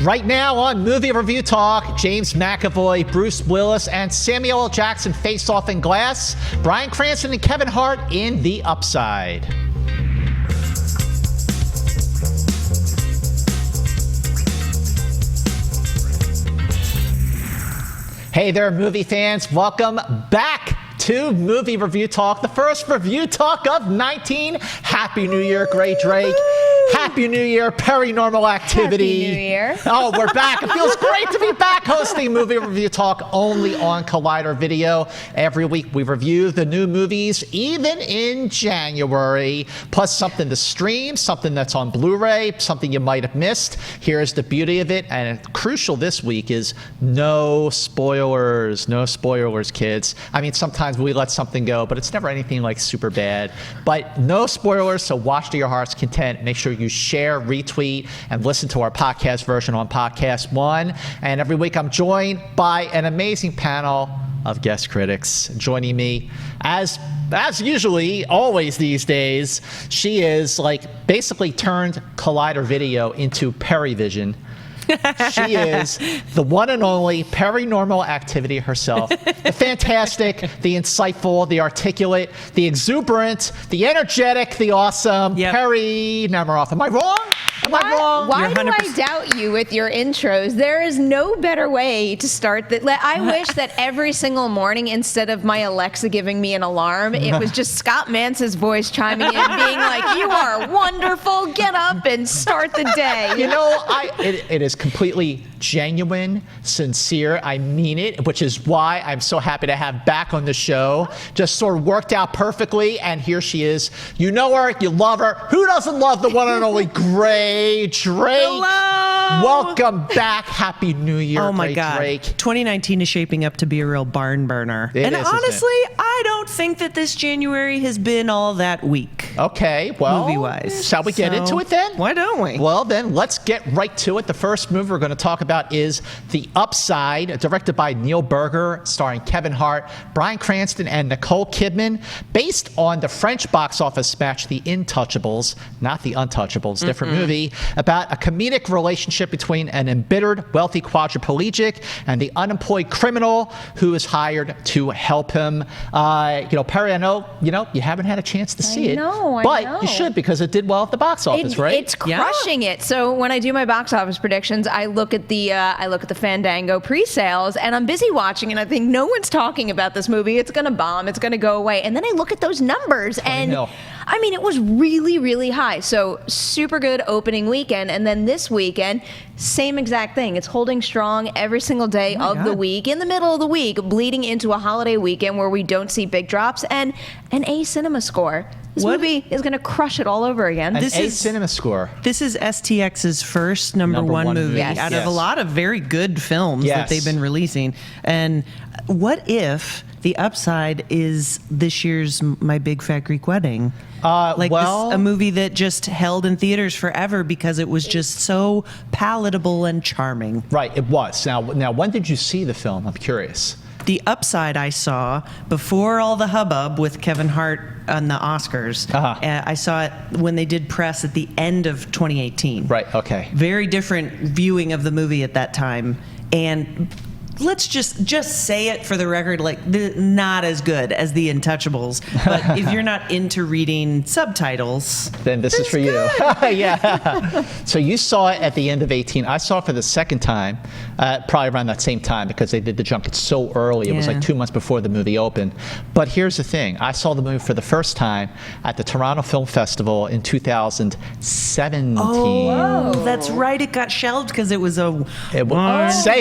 Right now on Movie Review Talk, James McAvoy, Bruce Willis, and Samuel L. Jackson face off in Glass. Bryan Cranston and Kevin Hart in The Upside. Hey there, movie fans. Welcome back to Movie Review Talk, the first review talk of 19. Happy New Year, Grae Drake. Happy New Year, Paranormal Activity. Happy New Year. Oh, we're back. It feels great to be back hosting Movie Review Talk only on Collider Video. Every week we review the new movies, even in January, plus something to stream, something that's on Blu-ray, something you might have missed. Here's the beauty of it, and crucial this week is no spoilers. No spoilers, kids. I mean, sometimes we let something go, but it's never anything like super bad. But no spoilers, so watch to your heart's content. Make sure you share, retweet, and listen to our podcast version on Podcast One. And every week I'm joined by an amazing panel of guest critics. Joining me, as usually, always these days, she is like basically turned Collider Video into Perri Vision. She is the one and only Paranormal Activity herself. The fantastic, the insightful, the articulate, the exuberant, the energetic, the awesome Perri Nemiroff. Am I wrong? Am I wrong? Why do I doubt you with your intros? There is no better way to start that. I wish that every single morning, instead of my Alexa giving me an alarm, it was just Scott Mantz's voice chiming in, being like, "You are wonderful. Get up and start the day." You know, it is completely genuine, sincere. I mean it, which is why I'm so happy to have back on the show. Just sort of worked out perfectly, and here she is. You know her, you love her. Who doesn't love the one and only Grae Drake? Hello! Welcome back. Happy New Year, Oh my Grae God. Drake. 2019 is shaping up to be a real barn burner. It and is, isn't honestly, I don't think that this January has been all that weak. Okay, well, movie-wise. shall we get into it then? Why don't we? Well, then let's get right to it. The first movie we're going to talk about is The Upside, directed by Neil Berger, starring Kevin Hart, Bryan Cranston, and Nicole Kidman, based on the French box office smash The Intouchables, not The Untouchables, different movie, about a comedic relationship between an embittered, wealthy quadriplegic and the unemployed criminal who is hired to help him. Perri, I know, you haven't had a chance to see it, but you should, because it did well at the box office, right? It's crushing it. So when I do my box office predictions, I look at the Fandango pre-sales, and I'm busy watching, and I think no one's talking about this movie. It's going to bomb. It's going to go away. And then I look at those numbers, and I mean, it was really, really high. So super good opening weekend, and then this weekend, same exact thing. It's holding strong every single day of the week, in the middle of the week, bleeding into a holiday weekend where we don't see big drops, and an A cinema score. This movie is going to crush it all over again. An A cinema score. This is STX's first number one movie out of a lot of very good films that they've been releasing. And what if The Upside is this year's My Big Fat Greek Wedding? A movie that just held in theaters forever because it was just so palatable and charming. Right, it was. Now, when did you see the film? I'm curious. The Upside I saw before all the hubbub with Kevin Hart on the Oscars. I saw it when they did press at the end of 2018. Right, okay. Very different viewing of the movie at that time. And let's just say it for the record, not as good as The Intouchables. But if you're not into reading subtitles, then this is for you. Yeah. So you saw it at the end of 18. I saw it for the second time, probably around that same time, because they did the junket so early. It was like 2 months before the movie opened. But here's the thing. I saw the movie for the first time at the Toronto Film Festival in 2017. Oh, that's right. It got shelved because it was Say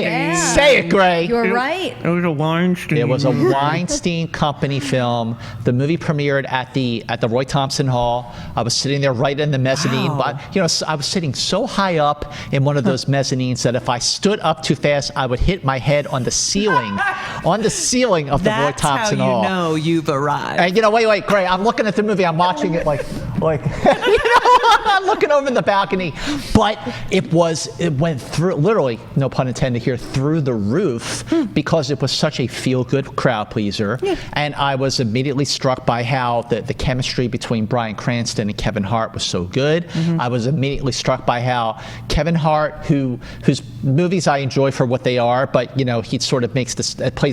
it, Grae. You're right. It was a Weinstein. It was a Weinstein Company film. The movie premiered at the Roy Thompson Hall. I was sitting there right in the mezzanine. Wow. But I was sitting so high up in one of those mezzanines that if I stood up too fast, I would hit my head on the ceiling, of the Roy Thompson Hall. That's how you know you've arrived. And wait, Grae, I'm looking at the movie. I'm watching it like. I'm looking over the balcony. But it went through, literally, no pun intended here, through the roof because it was such a feel-good crowd pleaser. Yeah. And I was immediately struck by how the chemistry between Bryan Cranston and Kevin Hart was so good. I was immediately struck by how Kevin Hart, whose movies I enjoy for what they are, but, you know, he sort of plays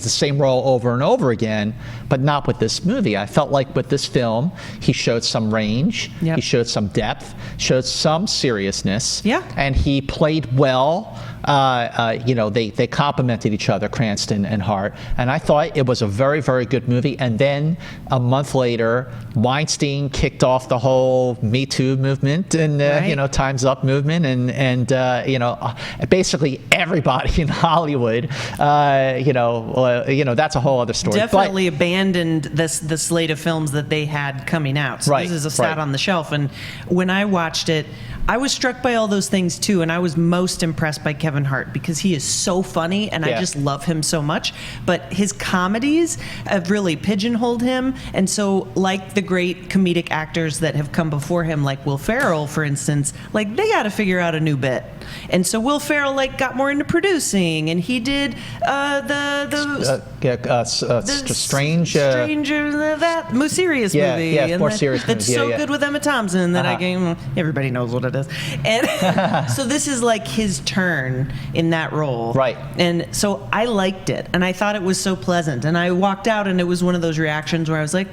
the same role over and over again, but not with this movie. I felt like with this film, he showed some range, he showed some depth, showed some seriousness, and he played well. You know, they complemented each other, Cranston and Hart, and I thought it was a very, very good movie. And then a month later, Weinstein kicked off the whole Me Too movement and you know, Time's Up movement, and you know, basically everybody in Hollywood, you know, that's a whole other story. Definitely abandoned the slate of films that they had coming out. So this is a sat on the shelf, and when I watched it, I was struck by all those things too, and I was most impressed by Kevin Hart because he is so funny, and I just love him so much. But his comedies have really pigeonholed him, and so like the great comedic actors that have come before him, like Will Ferrell, for instance, like they got to figure out a new bit. And so Will Ferrell like got more into producing, and he did that more serious movie. Yeah, more serious that's movie. So good with Emma Thompson that everybody knows what it is. And so this is like his turn in that role. Right. And so I liked it, and I thought it was so pleasant. And I walked out, and it was one of those reactions where I was like,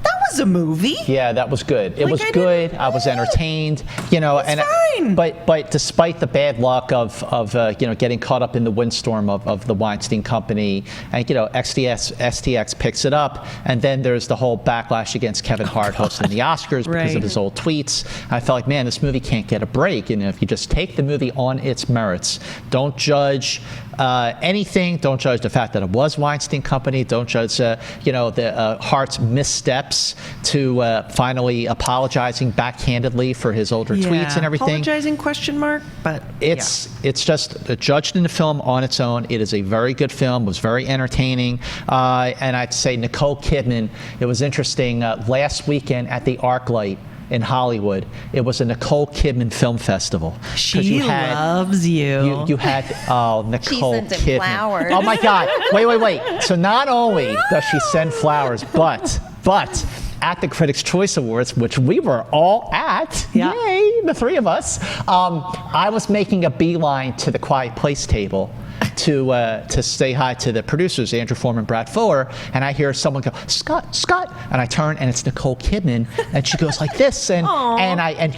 that was a movie. Yeah, that was good. It was good. I was entertained. You know, it's fine. But despite the bad luck of you know, getting caught up in the windstorm of the Weinstein Company, and you know, STX picks it up, and then there's the whole backlash against Kevin Hart hosting the Oscars because of his old tweets. I felt like, man, this movie can't get a break. And if you just take the movie on its merits, don't judge anything. Don't judge the fact that it was Weinstein Company. Don't judge you know, the Hart's missteps to finally apologizing backhandedly for his older tweets and everything. Apologizing question mark, but it's just judged in the film on its own. It is a very good film. Was very entertaining, and I'd say Nicole Kidman. It was interesting last weekend at the ArcLight in Hollywood. It was a Nicole Kidman film festival. She loves you. You had Nicole Kidman. Flowers. Oh my God! Wait. So not only does she send flowers, but at the Critics' Choice Awards, which we were all at, yay, the three of us, I was making a beeline to the Quiet Place table to say hi to the producers, Andrew Foreman, Brad Fuller, and I hear someone go, Scott, and I turn and it's Nicole Kidman, and she goes like this, and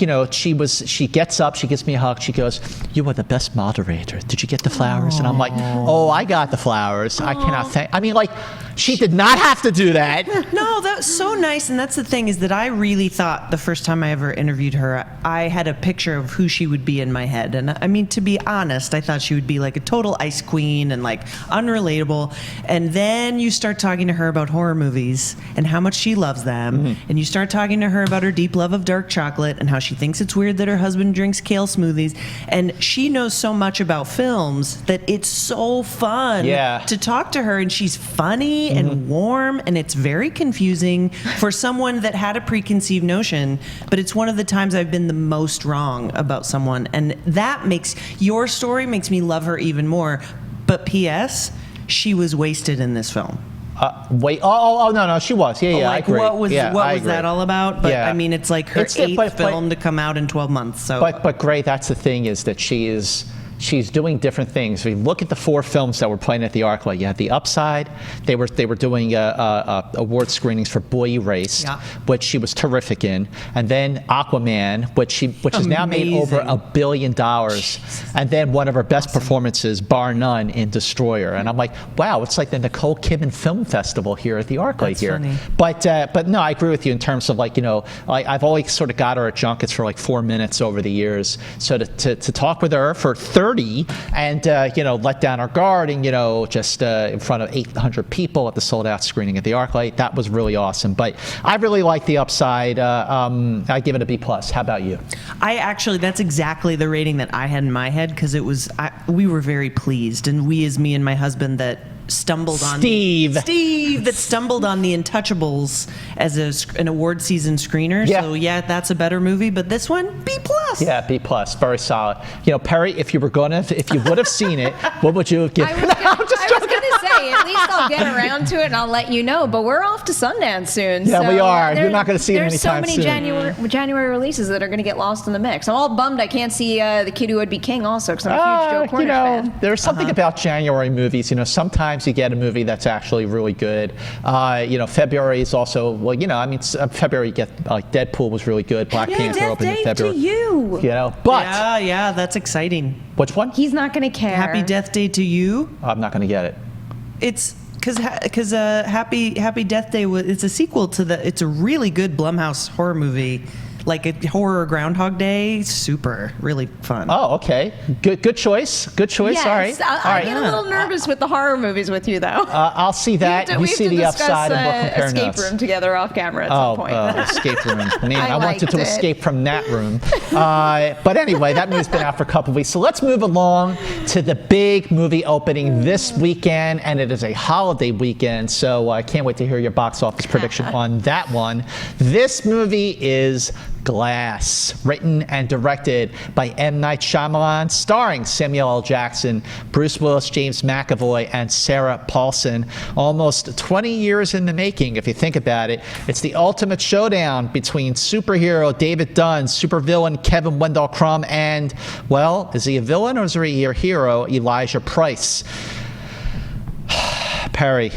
you know, she gets up, she gives me a hug, she goes, "You are the best moderator. Did you get the flowers?" And I'm like, "Oh, I got the flowers. I cannot thank." I mean, like, she did not have to do that. No, that's so nice, and that's the thing, is that I really thought the first time I ever interviewed her, I had a picture of who she would be in my head, and I mean, to be honest, I thought she would be like a total ice queen and like unrelatable. And then you start talking to her about horror movies and how much she loves them, and you start talking to her about her deep love of dark chocolate and how she thinks it's weird that her husband drinks kale smoothies, and she knows so much about films that it's so fun to talk to her, and she's funny and warm, and it's very confusing for someone that had a preconceived notion, but it's one of the times I've been the most wrong about someone, and that makes your story makes me love her even more. But P.S., she was wasted in this film. No, she was. I agree. What was that all about? But I mean, it's like her eighth film to come out in 12 months. So, but Grae, that's the thing, is that she's doing different things. If you look at the four films that were playing at the ArcLight, you had The Upside. They were doing award screenings for Boy Erased, which she was terrific in, and then Aquaman, which has now made over $1 billion, and then one of her best performances, bar none, in Destroyer. And I'm like, wow, it's like the Nicole Kidman Film Festival here at the ArcLight here. Funny. But no, I agree with you in terms of, like, you know, I've always sort of got her at junkets for like 4 minutes over the years. So to talk with her for 30 and you know, let down our guard, and you know, just in front of 800 people at the sold-out screening at the ArcLight, that was really awesome. But I really like The Upside. I give it a B+. How about you? That's exactly the rating that I had in my head, because we were very pleased, and me and my husband, that stumbled on Steve that stumbled on The Untouchables as an award season screener. Yeah. So yeah, that's a better movie. But this one, B+. Yeah, B+, very solid. Perri, if you would have seen it, what would you have given? I was going to say, at least I'll get around to it and I'll let you know. But we're off to Sundance soon. Yeah, so we are. You're not going to see it anytime soon. There's so many January releases that are going to get lost in the mix. I'm all bummed I can't see The Kid Who Would Be King also, because I'm a huge Joe Cornish fan. There's something about January movies. Sometimes you get a movie that's actually really good. February is also, February you get, like, Deadpool was really good. Black Panther opened in February. To you. But Yeah, that's exciting. Which one? He's not going to care. Happy Death Day to You. I'm not going to get it. It's because Happy Death Day it's a sequel to it's a really good Blumhouse horror movie, like a horror Groundhog Day. Super, really fun. Oh, okay. Good choice. Yes, All right. I get a little nervous with the horror movies with you, though. I'll see that. You see the upside, and we'll compare Escape notes. Room together off camera at some point. Escape Room. Man, I wanted liked to it. escape from that room. But anyway, that movie's been out for a couple of weeks. So let's move along to the big movie opening this weekend, and it is a holiday weekend. So I can't wait to hear your box office prediction on that one. This movie is Glass, written and directed by M. Night Shyamalan, starring Samuel L. Jackson, Bruce Willis, James McAvoy, and Sarah Paulson. Almost 20 years in the making, if you think about it. It's the ultimate showdown between superhero David Dunn, supervillain Kevin Wendell Crumb, and, well, is he a villain or is he a hero, Elijah Price? Perri,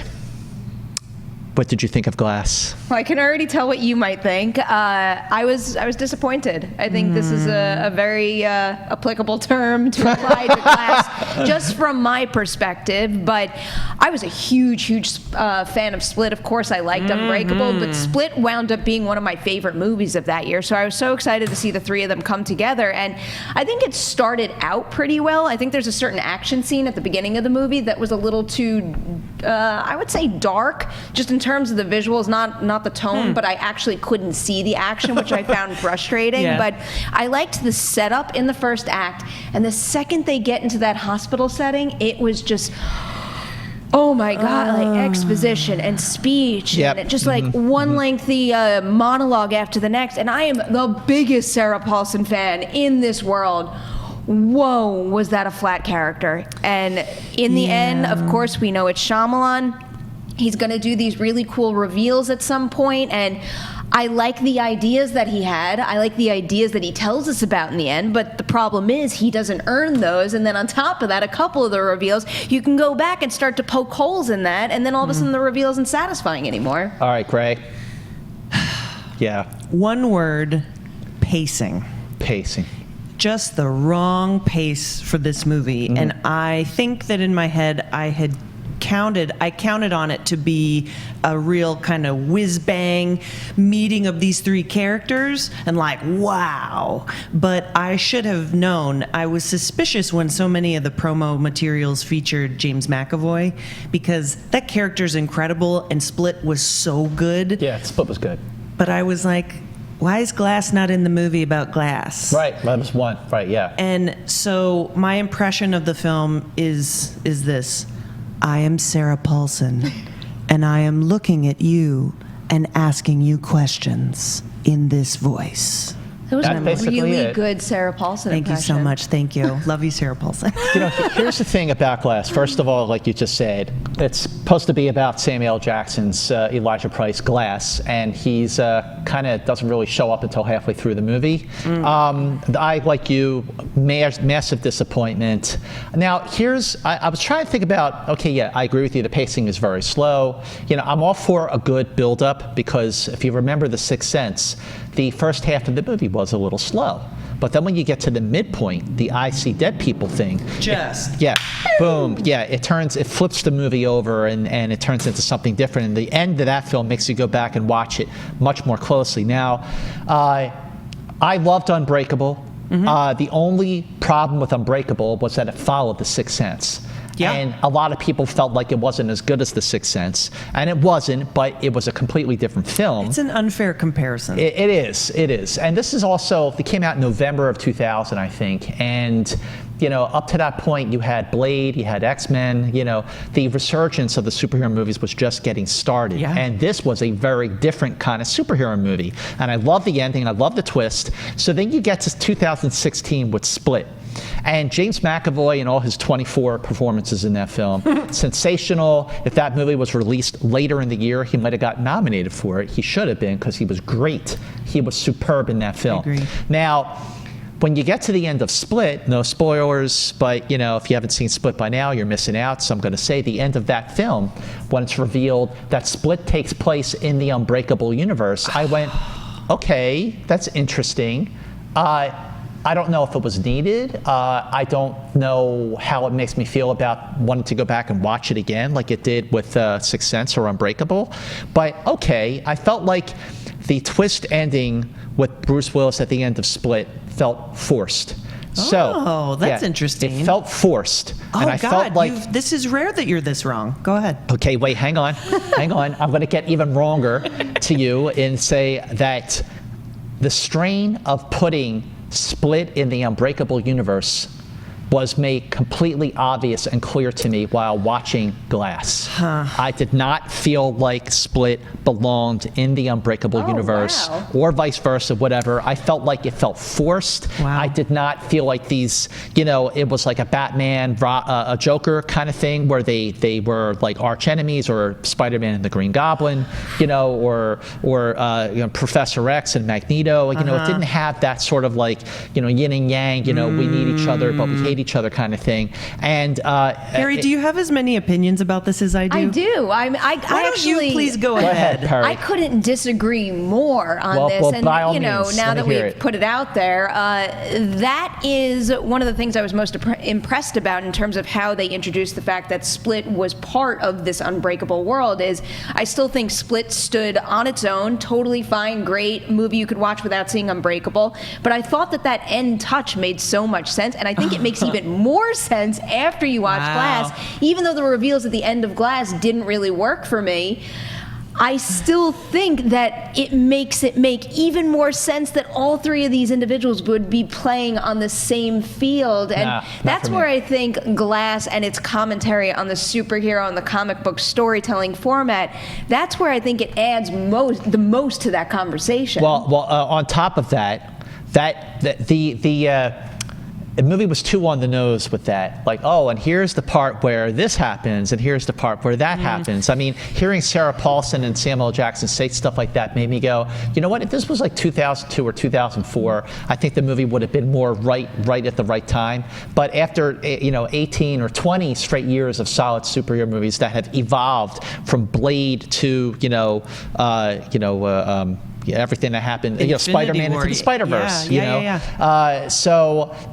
what did you think of Glass? Well, I can already tell what you might think. I was disappointed. I think this is a very applicable term to apply to Glass, just from my perspective. But I was a huge fan of Split. Of course, I liked Unbreakable, but Split wound up being one of my favorite movies of that year. So I was so excited to see the three of them come together. And I think it started out pretty well. I think there's a certain action scene at the beginning of the movie that was a little too, I would say, dark, just in terms of the visuals, not the tone, but I actually couldn't see the action, which I found frustrating. Yeah. But I liked the setup in the first act, and the second they get into that hospital setting, it was just, oh my God, like exposition and speech, Yep. and just like one lengthy monologue after the next. And I am the biggest Sarah Paulson fan in this world. Whoa, was that a flat character? And in the end, of course, we know it's Shyamalan. He's going to do these really cool reveals at some point, and I like the ideas that he had. I like the ideas that he tells us about in the end, but the problem is he doesn't earn those. And then on top of that, a couple of the reveals, you can go back and start to poke holes in that, and then all of a sudden the reveal isn't satisfying anymore. All right, Grae. Yeah. One word: pacing. Pacing. Just the wrong pace for this movie. And I think that in my head I counted on it to be a real kind of whiz-bang meeting of these three characters, and like, wow. But I should have known. I was suspicious when so many of the promo materials featured James McAvoy, because that character's incredible, and Split was so good. Yeah, Split was good. But I was like, why is Glass not in the movie about glass? Right, that was one. Right, yeah. And so my impression of the film is this: I am Sarah Paulson, and I am looking at you and asking you questions in this voice. It was That's a basically really it. good Sarah Paulson Thank you impression. so much. Thank you. Love you, Sarah Paulson. Here's the thing about Glass. First of all, like you just said, it's supposed to be about Samuel L. Jackson's Elijah Price, Glass, and he's kind of doesn't really show up until halfway through the movie. I, like you, massive disappointment. Now, I was trying to think about, okay, yeah, I agree with you, the pacing is very slow. I'm all for a good build-up, because if you remember The Sixth Sense, the first half of the movie was a little slow. But then when you get to the midpoint, the I see dead people thing, boom, it flips the movie over, and it turns into something different. And the end of that film makes you go back and watch it much more closely. Now, I loved Unbreakable. The only problem with Unbreakable was that it followed The Sixth Sense. Yeah. And a lot of people felt like it wasn't as good as The Sixth Sense. And it wasn't, but it was a completely different film. It's an unfair comparison. It is. And this is also, it came out in November of 2000, I think. And up to that point, you had Blade, you had X-Men, the resurgence of the superhero movies was just getting started. Yeah. And this was a very different kind of superhero movie. And I love the ending, and I love the twist. So then you get to 2016 with Split. And James McAvoy and all his 24 performances in that film, sensational. If that movie was released later in the year, he might have got nominated for it. He should have been, because he was great. He was superb in that film. I agree. Now, when you get to the end of Split, no spoilers, but if you haven't seen Split by now, you're missing out. So I'm going to say the end of that film, when it's revealed that Split takes place in the Unbreakable universe, I went, okay, that's interesting. I don't know if it was needed. I don't know how it makes me feel about wanting to go back and watch it again, like it did with Sixth Sense or Unbreakable. But okay, I felt like the twist ending with Bruce Willis at the end of Split felt forced. Oh, that's interesting. It felt forced. Oh, and I felt like this is rare that you're this wrong. Go ahead. Okay, wait, hang on. Hang on. I'm going to get even wronger to you and say that the strain of putting Split in the Unbreakable universe was made completely obvious and clear to me while watching Glass. I did not feel like Split belonged in the Unbreakable universe, or vice versa, whatever. I felt like it felt forced. Wow. I did not feel like these, it was like a Batman, a Joker kind of thing, where they were like arch enemies, or Spider-Man and the Green Goblin, or Professor X and Magneto. It didn't have that sort of like, yin and yang, we need each other, but we hate each other kind of thing. And Perri, do you have as many opinions about this as I do? I do. I Why actually, don't you please go ahead? Perri. I couldn't disagree more on this. Well, and by all means, now let that me hear we've it. put it out there, that is one of the things I was most impressed about in terms of how they introduced the fact that Split was part of this Unbreakable world. Is I still think Split stood on its own, totally fine, great movie you could watch without seeing Unbreakable. But I thought that end touch made so much sense, and I think it makes even more sense after you watch Glass. Even though the reveals at the end of Glass didn't really work for me, I still think that it makes it make even more sense that all three of these individuals would be playing on the same field. And that's where I think Glass and its commentary on the superhero and the comic book storytelling format, that's where I think it adds the most to that conversation. Well, on top of that, the movie was too on the nose with that. Like, and here's the part where this happens, and here's the part where that happens. I mean, hearing Sarah Paulson and Samuel L. Jackson say stuff like that made me go, you know what? If this was like 2002 or 2004, I think the movie would have been more right at the right time. But after 18 or 20 straight years of solid superhero movies that have evolved from Blade to everything that happened, Spider-Man into the Spider-Verse,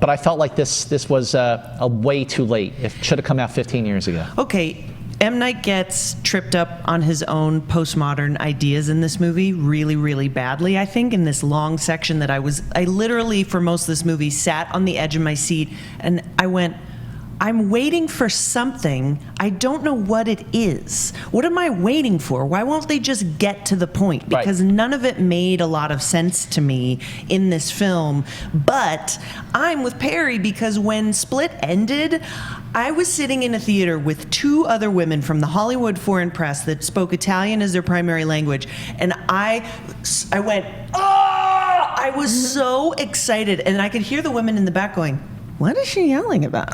but I felt like this was a way too late. It should have come out 15 years ago. Okay, M. Night gets tripped up on his own postmodern ideas in this movie really, really badly. I think in this long section that I literally for most of this movie sat on the edge of my seat and I went, I'm waiting for something. I don't know what it is. What am I waiting for? Why won't they just get to the point? Because none of it made a lot of sense to me in this film. But I'm with Perri because when Split ended, I was sitting in a theater with two other women from the Hollywood Foreign Press that spoke Italian as their primary language. And I went, I was so excited. And I could hear the women in the back going, what is she yelling about?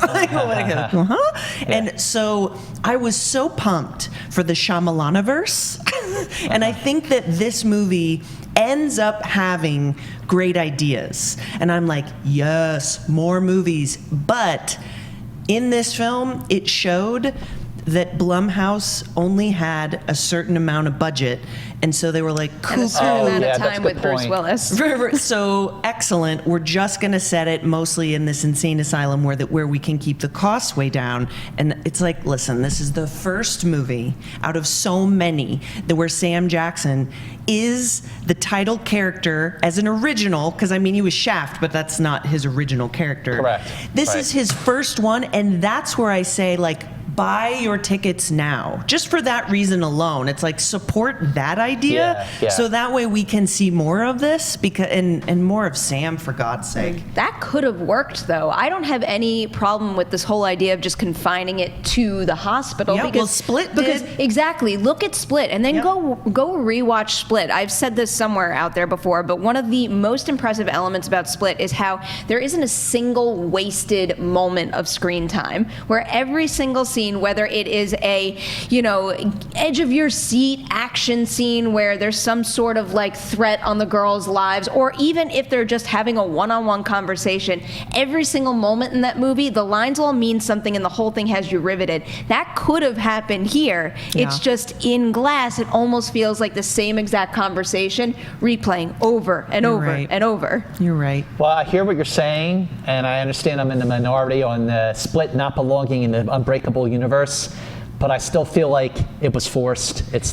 And so I was so pumped for the Shyamalaniverse. And I think that this movie ends up having great ideas. And I'm like, yes, more movies. But in this film, it showed that Blumhouse only had a certain amount of budget, and so they were like, and a certain amount of time with Bruce Willis. So excellent. We're just going to set it mostly in this insane asylum where we can keep the costs way down. And it's like, listen, this is the first movie out of so many where Sam Jackson is the title character as an original, because I mean he was Shaft, but that's not his original character. Correct. This is his first one, and that's where I say, like, buy your tickets now. Just for that reason alone. It's like, support that idea. So that way we can see more of this and more of Sam, for God's sake. That could have worked, though. I don't have any problem with this whole idea of just confining it to the hospital. Yeah, well, Split did. Exactly. Look at Split and then go rewatch Split. I've said this somewhere out there before, but one of the most impressive elements about Split is how there isn't a single wasted moment of screen time, where every single scene, whether it is a, edge of your seat action scene where there's some sort of like threat on the girls' lives, or even if they're just having a one-on-one conversation, every single moment in that movie, the lines all mean something and the whole thing has you riveted. That could have happened here. It's just in Glass, it almost feels like the same exact conversation replaying over and over and over. You're right. Well, I hear what you're saying, and I understand I'm in the minority on the Split not belonging in the Unbreakable universe, but I still feel like it was forced. It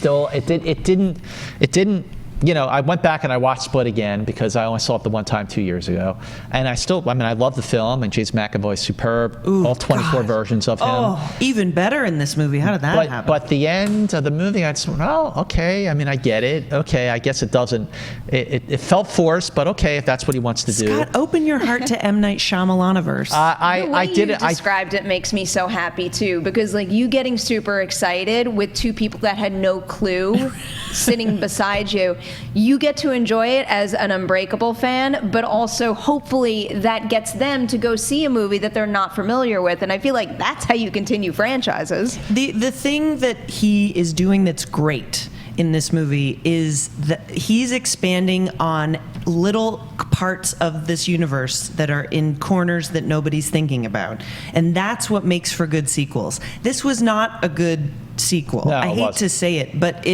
didn't. I went back and I watched Split again because I only saw it the one time 2 years ago. And I love the film, and James McAvoy's superb. All 24 versions of him. Oh, even better in this movie. How did that happen? But the end of the movie, I just went, oh, okay. I get it. Okay, I guess it doesn't. It felt forced, but okay, if that's what he wants to do. Scott, open your heart to M. Night Shyamalan-averse. The way you described it makes me so happy, too, because you getting super excited with two people that had no clue sitting beside you. You get to enjoy it as an Unbreakable fan, but also hopefully that gets them to go see a movie that they're not familiar with. And I feel like that's how you continue franchises. The thing that he is doing that's great in this movie is that he's expanding on little parts of this universe that are in corners that nobody's thinking about. And that's what makes for good sequels. This was not a good sequel. No, I hate to say it, but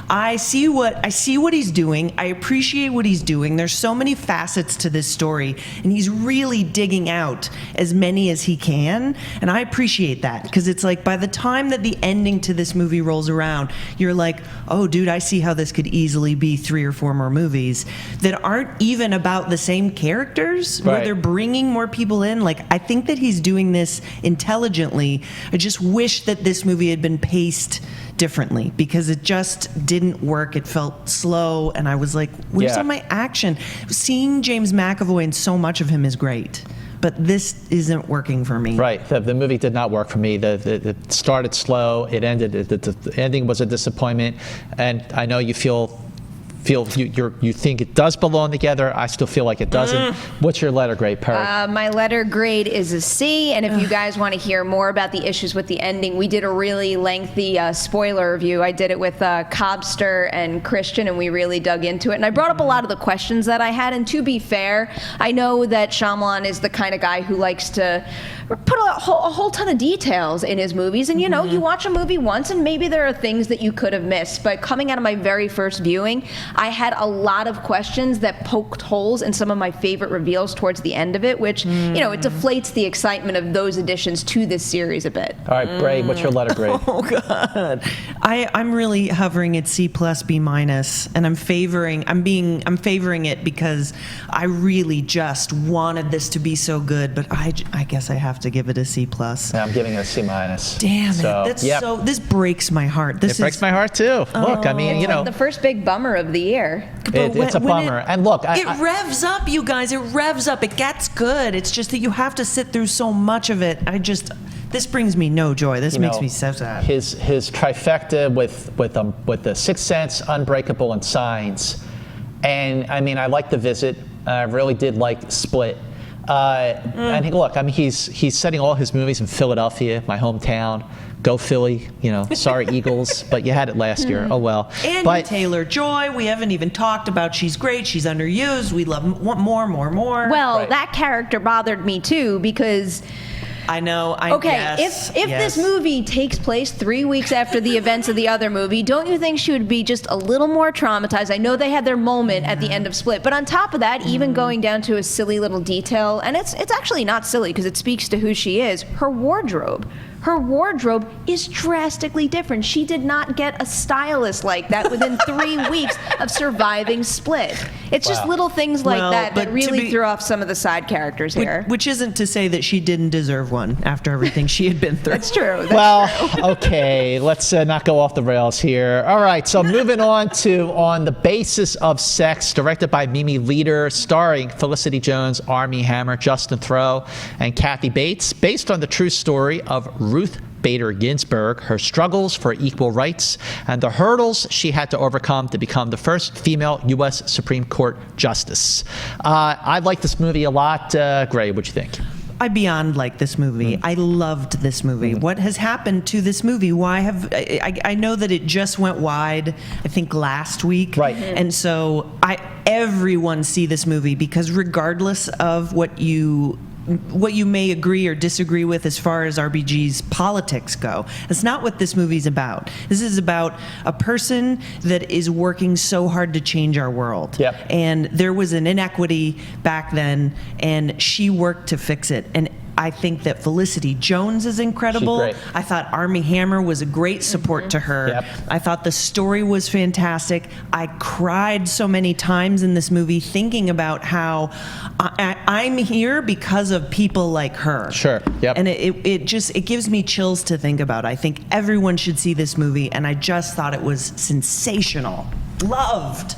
I see what he's doing. I appreciate what he's doing. There's so many facets to this story, and he's really digging out as many as he can, and I appreciate that, because it's like by the time that the ending to this movie rolls around, you're like, oh dude, I see how this could easily be 3 or 4 more movies that aren't even about the same characters, where they're bringing more people in. Like, I think that he's doing this intelligently. I just wish that this movie had been paced differently, because it just didn't work. It felt slow, and I was like, where's all my action? Seeing James McAvoy and so much of him is great, but this isn't working for me. Right, the movie did not work for me. It started slow, it ended, the ending was a disappointment, and I know you you think it does belong together. I still feel like it doesn't. What's your letter grade, Perri? My letter grade is a C, and if you guys want to hear more about the issues with the ending, we did a really lengthy spoiler review. I did it with Cobster and Christian, and we really dug into it. And I brought up a lot of the questions that I had, and to be fair, I know that Shyamalan is the kind of guy who likes to put a whole ton of details in his movies, and you watch a movie once, and maybe there are things that you could have missed, but coming out of my very first viewing, I had a lot of questions that poked holes in some of my favorite reveals towards the end of it, which, it deflates the excitement of those additions to this series a bit. All right, Grae, what's your letter grade? Oh, God. I'm really hovering at C+, B-, and I'm favoring it because I really just wanted this to be so good, but I guess I have to give it a C+. Yeah, I'm giving it a C-. Damn it. This breaks my heart. It breaks my heart, too. Look, it's like the first big bummer of the year. It's a bummer. And look, it revs up, you guys. It revs up. It gets good. It's just that you have to sit through so much of it. This brings me no joy. This makes me so sad. His trifecta with the Sixth Sense, Unbreakable, and Signs. And I like The Visit. I really did like Split. And he's setting all his movies in Philadelphia, my hometown. Go Philly, sorry Eagles, but you had it last year. Oh well. Anya Taylor-Joy, we haven't even talked about. She's great. She's underused. We love more. Well, that character bothered me too, because I know. If this movie takes place 3 weeks after the events of the other movie, don't you think she would be just a little more traumatized? I know they had their moment at the end of Split, but on top of that, even going down to a silly little detail, and it's actually not silly because it speaks to who she is, her wardrobe. her wardrobe is drastically different. She did not get a stylist like that within 3 weeks of surviving Split. It's just little things like that really threw off some of the side characters here. Which isn't to say that she didn't deserve one after everything she had been through. That's true. Okay, let's not go off the rails here. All right, so moving on to On the Basis of Sex, directed by Mimi Leder, starring Felicity Jones, Armie Hammer, Justin Theroux, and Kathy Bates, based on the true story of Ruth Bader Ginsburg, her struggles for equal rights, and the hurdles she had to overcome to become the first female U.S. Supreme Court Justice. I like this movie a lot. Grae, what'd you think? I beyond like this movie. I loved this movie. What has happened to this movie? Why have I know that it just went wide, I think last week. Right. And so everyone see this movie, because regardless of what you may agree or disagree with as far as RBG's politics go, that's not what this movie's about. This is about a person that is working so hard to change our world. Yep. And there was an inequity back then, and she worked to fix it. And I think that Felicity Jones is incredible. She's great. I thought Armie Hammer was a great support to her. Yep. I thought the story was fantastic. I cried so many times in this movie thinking about how I'm here because of people like her. Sure. Yep. And it gives me chills to think about. I think everyone should see this movie, and I just thought it was sensational. Loved.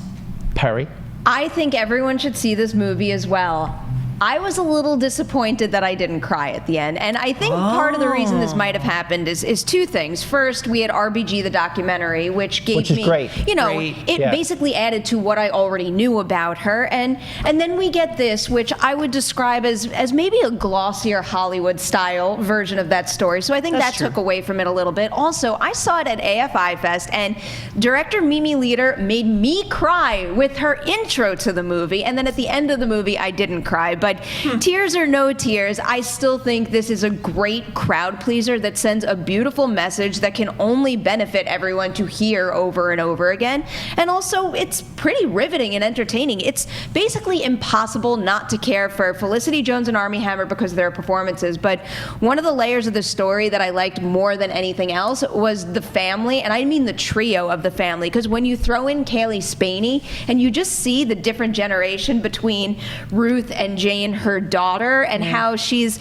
Perri? I think everyone should see this movie as well. I was a little disappointed that I didn't cry at the end. And I think part of the reason this might have happened is two things. First, we had RBG, the documentary, which gave me, great. It basically added to what I already knew about her. And then we get this, which I would describe as maybe a glossier Hollywood-style version of that story. So I think that took away from it a little bit. Also, I saw it at AFI Fest, and director Mimi Leder made me cry with her intro to the movie. And then at the end of the movie, I didn't cry. But tears or no tears, I still think this is a great crowd pleaser that sends a beautiful message that can only benefit everyone to hear over and over again. And also, it's pretty riveting and entertaining. It's basically impossible not to care for Felicity Jones and Armie Hammer because of their performances. But one of the layers of the story that I liked more than anything else was the family, and I mean the trio of the family. Because when you throw in Kaylee Spaney and you just see the different generation between Ruth and Jane, her daughter, and how she's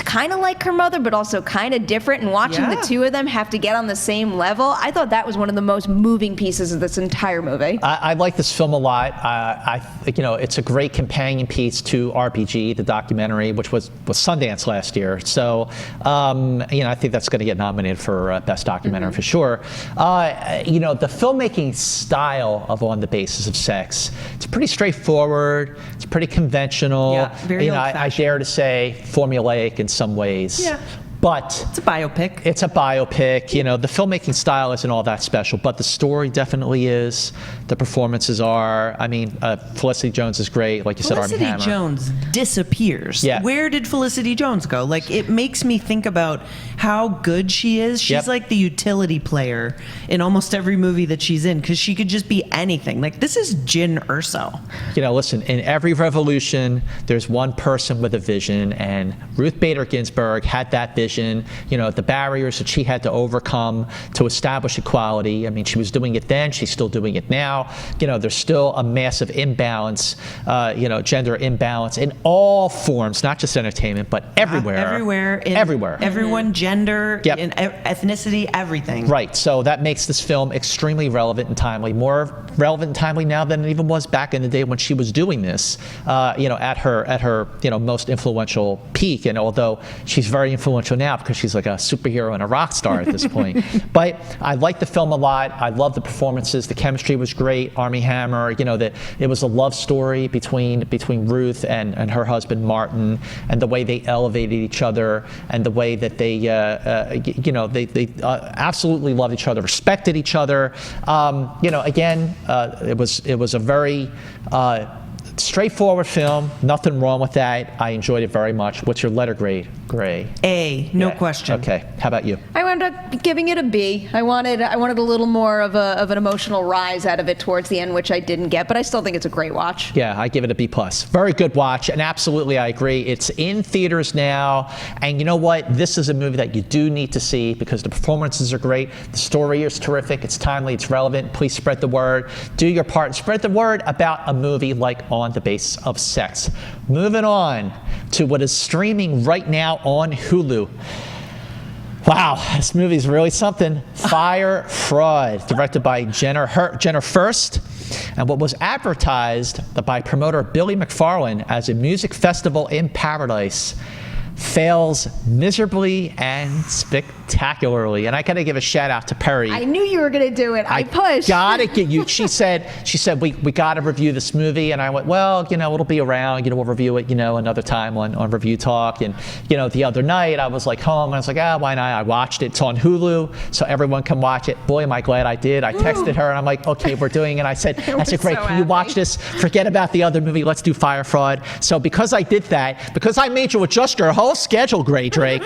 kind of like her mother but also kind of different, and watching the two of them have to get on the same level, I thought that was one of the most moving pieces of this entire movie. I like this film a lot. I think it's a great companion piece to RPG, the documentary, which was Sundance last year. So I think that's going to get nominated for Best Documentary for sure. The filmmaking style of On the Basis of Sex, it's pretty straightforward. It's pretty conventional. Yeah, very I dare to say formulaic in some ways. Yeah. But it's a biopic. It's a biopic. The filmmaking style isn't all that special, but the story definitely is. The performances are. I mean, Felicity Jones is great, like you said. Armie Hammer. Felicity Jones disappears. Yeah. Where did Felicity Jones go? Like, it makes me think about how good she is. She's like the utility player in almost every movie that she's in, because she could just be anything. Like, this is Jyn Erso. Listen, in every revolution, there's one person with a vision, and Ruth Bader Ginsburg had that vision. The barriers that she had to overcome to establish equality. I mean, she was doing it then, she's still doing it now. There's still a massive imbalance, gender imbalance in all forms, not just entertainment, but everywhere. Everywhere. Everyone, gender, in ethnicity, everything. Right, so that makes this film extremely relevant and timely, more relevant and timely now than it even was back in the day when she was doing this, at her most influential peak. And although she's very influential now because she's like a superhero and a rock star at this point. But I like the film a lot. I love the performances. The chemistry was great. Armie Hammer, that it was a love story between Ruth and her husband Martin, and the way they elevated each other, and the way that they absolutely loved each other, respected each other. It was a very straightforward film, nothing wrong with that. I enjoyed it very much. What's your letter grade, Grae? A, no question. Okay, how about you? I wound up giving it a B. I wanted a little more of an emotional rise out of it towards the end, which I didn't get, but I still think it's a great watch. Yeah, I give it a B+. Very good watch, and absolutely I agree. It's in theaters now, and you know what? This is a movie that you do need to see because the performances are great, the story is terrific, it's timely, it's relevant. Please spread the word. Do your part and spread the word about a movie like On the Basis of Sex. Moving on to what is streaming right now on Hulu. Wow, this movie is really something. Fyre Fraud, directed by Jenna Furst, and what was advertised by promoter Billy McFarland as a music festival in paradise fails miserably and spectacularly. And I gotta give a shout out to Perri. I knew you were gonna do it. I pushed. Gotta get you. She said we gotta review this movie, and I went, well, it'll be around. We'll review it, another time on Review Talk. And the other night I was home, and I was like, why not? I watched it. It's on Hulu, so everyone can watch it. Boy, am I glad I did. I texted her, and I'm like, okay, we're doing it. I said, great. Can you watch this? Forget about the other movie. Let's do Fyre Fraud. So because I did that, because I made you adjust your whole schedule, Grae Drake,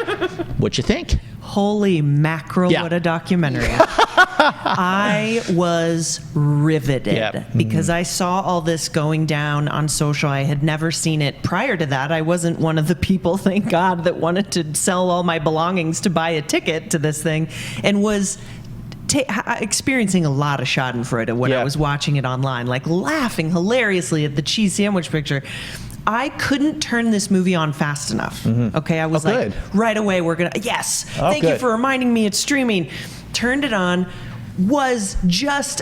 what'd you think? Holy mackerel, what a documentary. I was riveted because I saw all this going down on social. I had never seen it prior to that. I wasn't one of the people, thank God, that wanted to sell all my belongings to buy a ticket to this thing, and was experiencing a lot of schadenfreude when I was watching it online, laughing hilariously at the cheese sandwich picture. I couldn't turn this movie on fast enough. Okay, I was right away, we're gonna, thank you for reminding me it's streaming. Turned it on, was just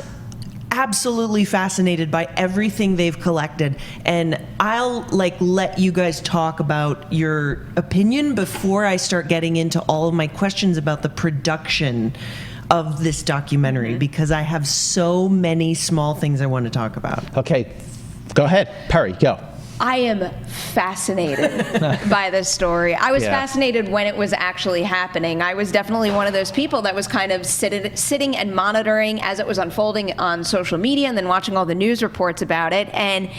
absolutely fascinated by everything they've collected. And I'll let you guys talk about your opinion before I start getting into all of my questions about the production of this documentary, because I have so many small things I want to talk about. Okay, go ahead, Perri, go. I am fascinated by this story. I was fascinated when it was actually happening. I was definitely one of those people that was kind of sitting and monitoring as it was unfolding on social media, and then watching all the news reports about it. And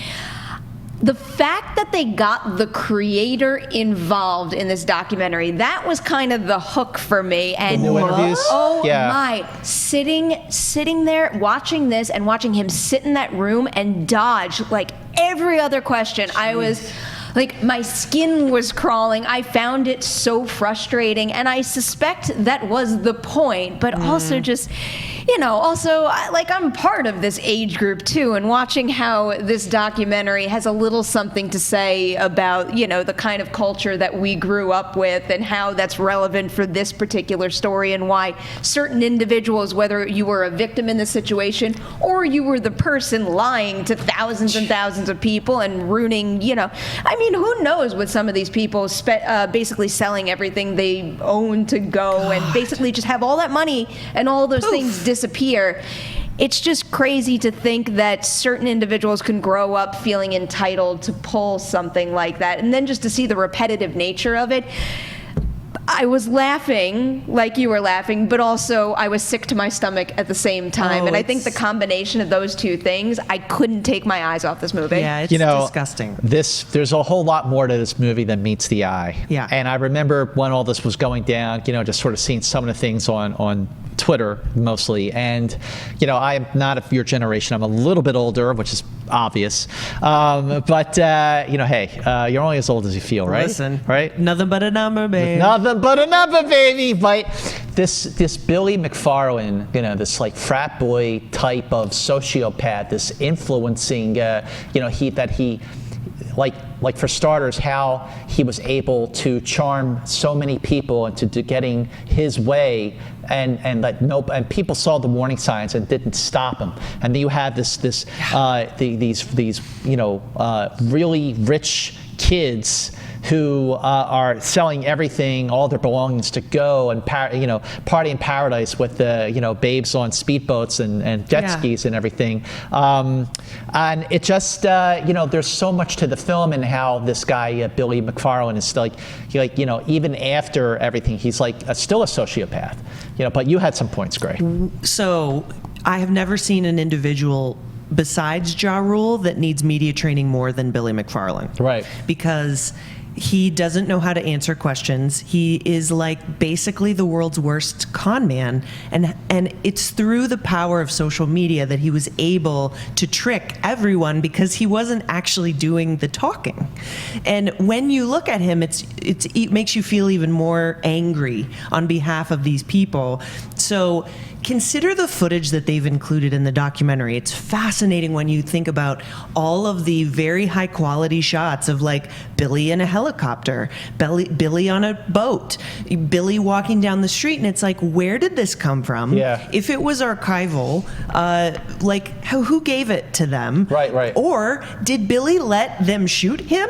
the fact that they got the creator involved in this documentary, that was kind of the hook for me. And the new interviews? My, sitting there watching this and watching him sit in that room and dodge every other question. I was my skin was crawling. I found it so frustrating, and I suspect that was the point, but also just, I'm part of this age group too, and watching how this documentary has a little something to say about, the kind of culture that we grew up with and how that's relevant for this particular story, and why certain individuals, whether you were a victim in the situation or you were the person lying to thousands and thousands of people and ruining, who knows with some of these people basically selling everything they own to go and basically just have all that money and all those things disappear. It's just crazy to think that certain individuals can grow up feeling entitled to pull something like that, and then just to see the repetitive nature of it. I was laughing like you were laughing, but also I was sick to my stomach at the same time. And I think the combination of those two things, I couldn't take my eyes off this movie. Yeah, it's disgusting. There's a whole lot more to this movie than meets the eye. Yeah. And I remember when all this was going down, just sort of seeing some of the things on Twitter mostly. And, I am not of your generation. I'm a little bit older, which is obvious. But hey, you're only as old as you feel, right? Listen, right? Nothing but a number, babe. Nothing but a number, baby. But this Billy McFarland, this frat boy type of sociopath, this influencing, for starters, how he was able to charm so many people into getting his way, and people saw the warning signs and didn't stop him. And then you have these really rich kids who are selling everything, all their belongings, to go and party in paradise with the babes on speedboats and jet skis and everything. And it just there's so much to the film, and how this guy Billy McFarland is even after everything, he's still a sociopath. But you had some points, Grae. So I have never seen an individual besides Ja Rule, that needs media training more than Billy McFarland. Right. Because he doesn't know how to answer questions. He is like basically the world's worst con man. And it's through the power of social media that he was able to trick everyone because he wasn't actually doing the talking. And when you look at him, it makes you feel even more angry on behalf of these people. So consider the footage that they've included in the documentary. It's fascinating when you think about all of the very high quality shots of like Billy in a helicopter, Billy on a boat, Billy walking down the street, and it's like, where did this come from? Yeah. If it was archival, who gave it to them? Right. Or did Billy let them shoot him?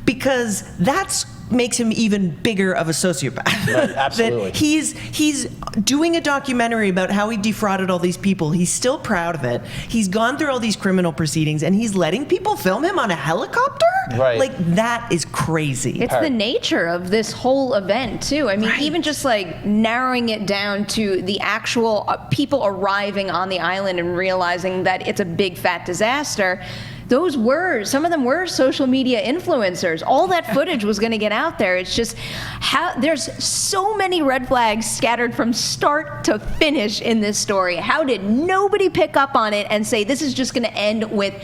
Because that's makes him even bigger of a sociopath. Right, absolutely. That he's doing a documentary about how he defrauded all these people. He's still proud of it. He's gone through all these criminal proceedings, and he's letting people film him on a helicopter? Right. Like, that is crazy. It's the nature of this whole event, too. I mean, even just like narrowing it down to the actual people arriving on the island and realizing that it's a big fat disaster. Some of them were social media influencers. All that footage was going to get out there. It's just there's so many red flags scattered from start to finish in this story. How did nobody pick up on it and say this is just going to end with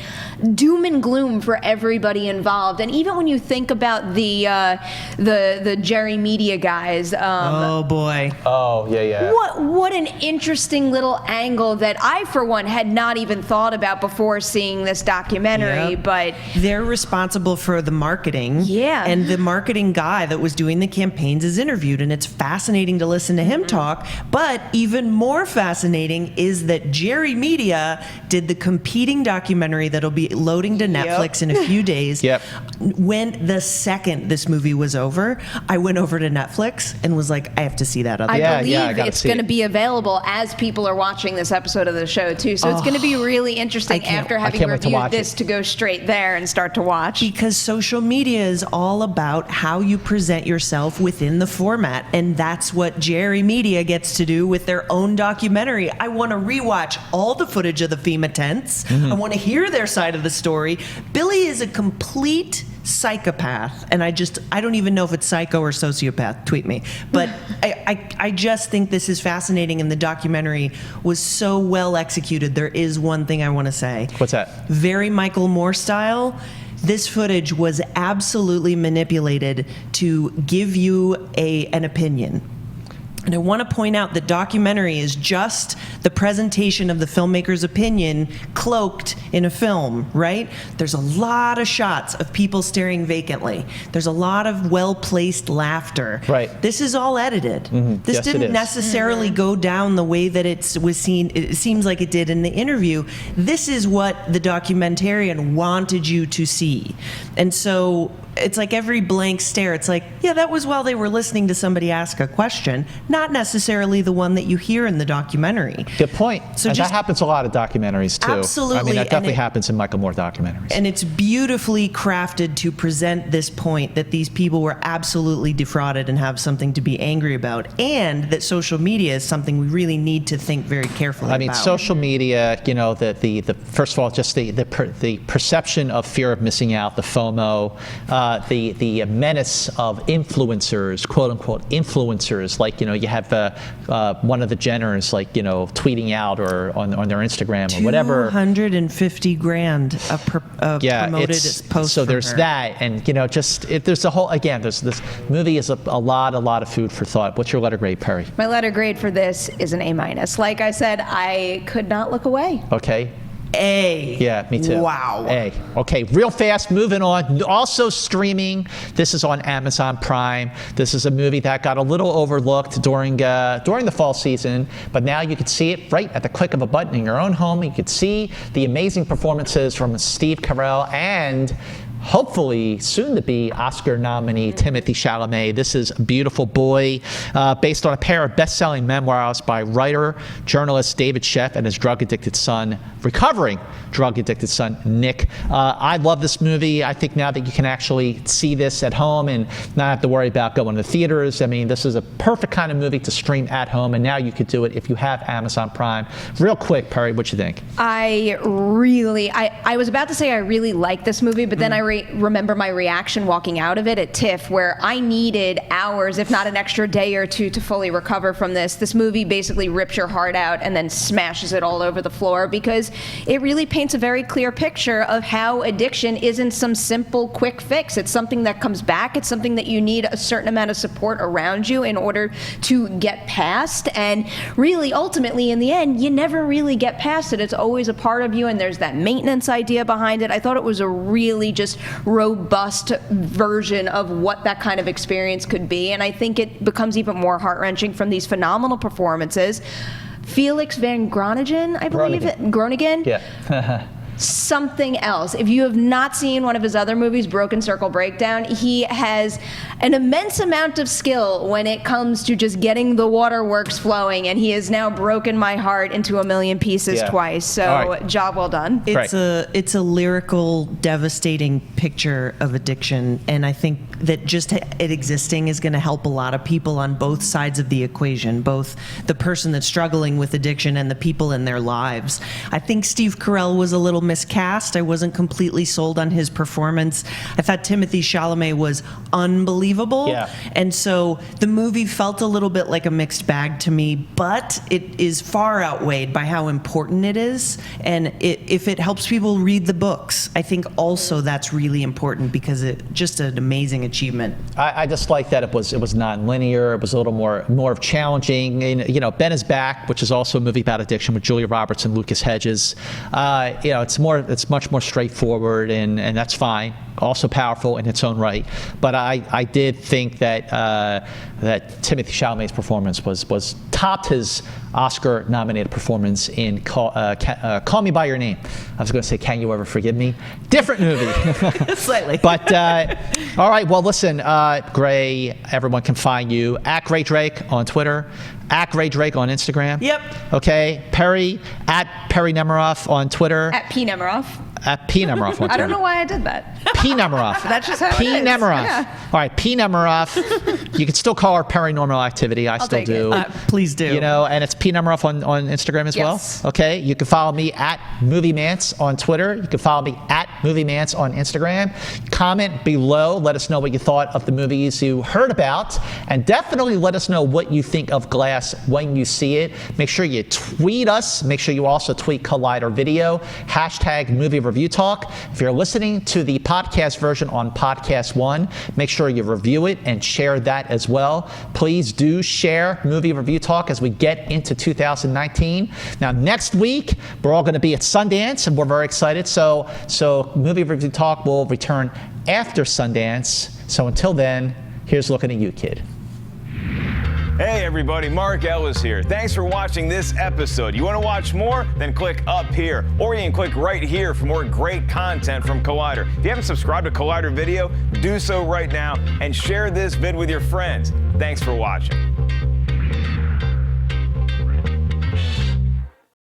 doom and gloom for everybody involved? And even when you think about the Jerry Media guys, oh boy. Oh yeah. What an interesting little angle that I, for one, had not even thought about before seeing this documentary. Yep. But they're responsible for the marketing. Yeah. And the marketing guy that was doing the campaigns is interviewed, and it's fascinating to listen to him talk. But even more fascinating is that Jerry Media did the competing documentary that'll be loading to Netflix in a few days. Yep. When the second this movie was over, I went over to Netflix and was like, I have to see that other. I believe I it's going to be available as people are watching this episode of the show too. So it's going to be really interesting after having reviewed this to go straight there and start to watch. Because social media is all about how you present yourself within the format, and that's what Jerry Media gets to do with their own documentary. I want to rewatch all the footage of the FEMA tents. I want to hear their side of the story. Billy is a complete psychopath, and I don't even know if it's psycho or sociopath. Tweet me. But I just think this is fascinating, and the documentary was so well executed. There is one thing I want to say. What's that? Very Michael Moore style. This footage was absolutely manipulated to give you an opinion. And I want to point out the documentary is just the presentation of the filmmaker's opinion cloaked in a film, right? There's a lot of shots of people staring vacantly. There's a lot of well-placed laughter. Right. This is all edited. This Yes, didn't necessarily go down the way that it was seen. It seems like it did in the interview. This is what the documentarian wanted you to see. And so it's like every blank stare. It's like, yeah, that was while they were listening to somebody ask a question, not necessarily the one that you hear in the documentary. Good point. So and that happens a lot of documentaries too. Absolutely. I mean, that definitely happens in Michael Moore documentaries. And it's beautifully crafted to present this point that these people were absolutely defrauded and have something to be angry about, and that social media is something we really need to think very carefully about. I mean, social media, you know, the first of all, just the perception of fear of missing out, the FOMO, the menace of influencers, quote unquote influencers, like, you know, you have one of the Jenners, like, you know, tweeting out or on their Instagram or whatever. $250,000 a promoted post. So there's her. that, and you know, there's a whole, again, there's this movie is a lot of food for thought. What's your letter grade, Perri? My letter grade for this is an A-. Like I said, I could not look away. Okay. A. Yeah, me too. Wow. A. Okay, real fast, moving on. Also streaming. This is on Amazon Prime. This is a movie that got a little overlooked during the fall season, but now you can see it right at the click of a button in your own home. You can see the amazing performances from Steve Carell and hopefully soon to be Oscar nominee Timothée Chalamet. This is Beautiful Boy, based on a pair of best-selling memoirs by writer, journalist David Sheff and his drug-addicted son, recovering drug-addicted son, Nick. I love this movie. I think now that you can actually see this at home and not have to worry about going to the theaters, I mean, this is a perfect kind of movie to stream at home, and now you could do it if you have Amazon Prime. Real quick, Perri, what you think? I was about to say I really like this movie, but then I remember my reaction walking out of it at TIFF, where I needed hours, if not an extra day or two, to fully recover from this. This movie basically rips your heart out and then smashes it all over the floor, because it really paints a very clear picture of how addiction isn't some simple, quick fix. It's something that comes back. It's something that you need a certain amount of support around you in order to get past. And really, ultimately, in the end, you never really get past it. It's always a part of you, and there's that maintenance idea behind it. I thought it was a really just robust version of what that kind of experience could be, and I think it becomes even more heart-wrenching from these phenomenal performances. Felix van Groningen, I believe it. Groningen? Yeah. Something else. If you have not seen one of his other movies, Broken Circle Breakdown, he has an immense amount of skill when it comes to just getting the waterworks flowing, and he has now broken my heart into a million pieces twice. So, job well done. It's a lyrical, devastating picture of addiction, and I think that just it existing is going to help a lot of people on both sides of the equation, both the person that's struggling with addiction and the people in their lives. I think Steve Carell was a little miscast. I wasn't completely sold on his performance. I thought Timothée Chalamet was unbelievable. Yeah. And so the movie felt a little bit like a mixed bag to me, but it is far outweighed by how important it is. And if it helps people read the books, I think also that's really important, because it's just an amazing achievement. I just like that it was non-linear. It was a little more of challenging. And, you know, Ben is Back, which is also a movie about addiction with Julia Roberts and Lucas Hedges. You know, it's much more straightforward, and that's fine. Also powerful in its own right. But I did think that that Timothée Chalamet's performance was topped his Oscar-nominated performance in Call Me by Your Name. I was going to say Can You Ever Forgive Me? Different movie. Slightly. But all right. Well, listen, Grae, everyone can find you at Grae Drake on Twitter, at Grae Drake on Instagram. Yep. Okay. Perri, at Perri Nemiroff on Twitter. At P. Nemiroff. At P. Nemiroff on Twitter. I don't know why I did that. P. Nemiroff. That's just how P. it is. Nemiroff. Yeah. All right, P. Nemiroff. You can still call her Paranormal Activity. I'll still do. Please do. You know, and it's P. Nemiroff on Instagram as well. Okay. You can follow me at Movie Mantz on Twitter. You can follow me at Movie Mantz on Instagram. Comment below. Let us know what you thought of the movies you heard about, and definitely let us know what you think of Glass when you see it. Make sure you tweet us. Make sure you also tweet Collider Video. # Movie Review Talk. If you're listening to the podcast version on Podcast One, make sure you review it and share that as well. Please do share Movie Review Talk as we get into 2019. Now, next week, we're all going to be at Sundance, and we're very excited. So Movie Review Talk will return after Sundance. So until then, here's looking at you, kid. Hey everybody, Mark Ellis here. Thanks for watching this episode. You want to watch more? Then click up here. Or you can click right here for more great content from Collider. If you haven't subscribed to Collider Video, do so right now and share this vid with your friends. Thanks for watching.